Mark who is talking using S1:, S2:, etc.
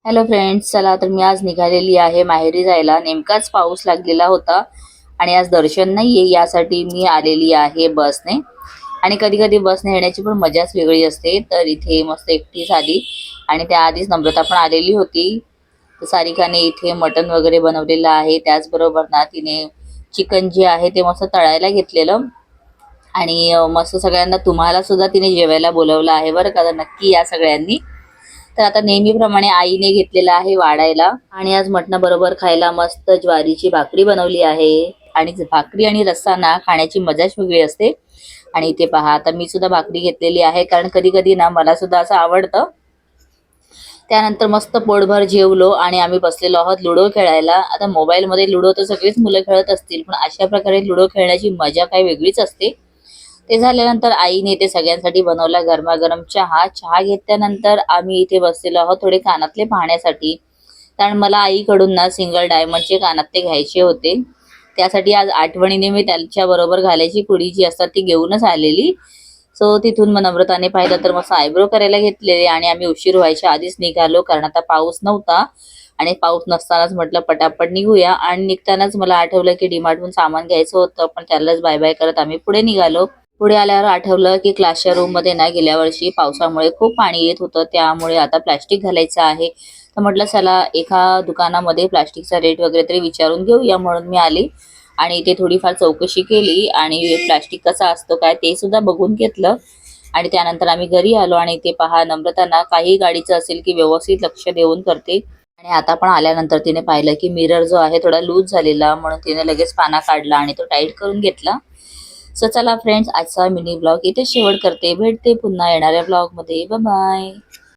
S1: Hello friends, चला तर मी आज निघालेली आहे माहेरी जायला. नेमकाच पाऊस लागलेला होता आणि आज दर्शन नाहीये यासाठी मी आलेली आहे बसने. आणि कधी कधी बसने येण्याची पण मजाच वेगळी असते. तर इथे मस्त एकटीच आली आणि त्याआधीच नम्रता पण आलेली होती. तर सारिकाने इथे मटण वगैरे बनवलेलं आहे, त्याचबरोबर ना तिने चिकन जे आहे ते मस्त तळायला घेतलेलं. आणि मस्त सगळ्यांना, तुम्हाला सुद्धा तिने जेवायला बोलवलं आहे बरं का. तर नक्की या सगळ्यांनी. तर आता नेहमीप्रमाणे आईने घेतलेला आहे वाढायला. आणि आज मटणाबरोबर खायला मस्त ज्वारीची भाकरी बनवली आहे. आणि भाकरी आणि रस्सा ना खाण्याची मजाच वेगळी असते. आणि इथे पहा, आता मी सुद्धा भाकरी घेतलेली आहे, कारण कधी कधी ना मला सुद्धा असं आवडतं. त्यानंतर मस्त पोटभर जेवलो आणि आम्ही बसलेलो आहोत लुडो खेळायला. आता मोबाईलमध्ये लुडो तर सगळीच मुलं खेळत असतील, पण अशा प्रकारे लुडो खेळण्याची मजा काही वेगळीच असते. ते झाल्यानंतर आईने ते सगळ्यांसाठी बनवला गरमागरम चहा. चहा घेतल्यानंतर आम्ही इथे बसलेलो आहोत थोडे कानातले पाहण्यासाठी. कारण मला आईकडून ना सिंगल डायमंडचे कानातले घ्यायचे होते. त्यासाठी आज आठवणीने मी त्यांच्या बरोबर घालायची पुडी जी असतात ती घेऊनच आलेली. सो तिथून मग नम्रताने पाहिलं तर मस्त आयब्रो करायला घेतलेले आणि आम्ही उशीर व्हायच्या आधीच निघालो, कारण आता पाऊस नव्हता. आणि पाऊस नसतानाच म्हटलं पटापट निघूया. आणि निघतानाच मला आठवलं की डीमार्टहून सामान घ्यायचं होतं, पण त्यालाच बाय बाय करत आम्ही पुढे निघालो. पुढे आल्यावर आठवलं की क्लासच्या रूम मध्ये ना गेल्या वर्षी पावसामुळे खूप पाणी येत होतं, त्यामुळे आता प्लॅस्टिक घालायचं आहे. तर म्हटलं चला एका दुकानामध्ये प्लॅस्टिकचा रेट वगैरे तरी विचारून घेऊया, म्हणून मी आली. आणि इथे थोडीफार चौकशी केली आणि प्लॅस्टिक कसा असतो काय ते सुद्धा बघून घेतलं. आणि त्यानंतर आम्ही घरी आलो. आणि इथे पहा, नम्रताना काही गाडीचं असेल की व्यवस्थित लक्ष देऊन करते. आणि आता पण आल्यानंतर तिने पाहिलं की मिरर जो आहे थोडा लूज झालेला, म्हणून तिने लगेच पाना काढला आणि तो टाईट करून घेतला. सो चला फ्रेंड्स, आजचा मिनी ब्लॉग इथे शेवट करते. भेटते पुन्हा येणाऱ्या ब्लॉग मध्ये. Bye bye.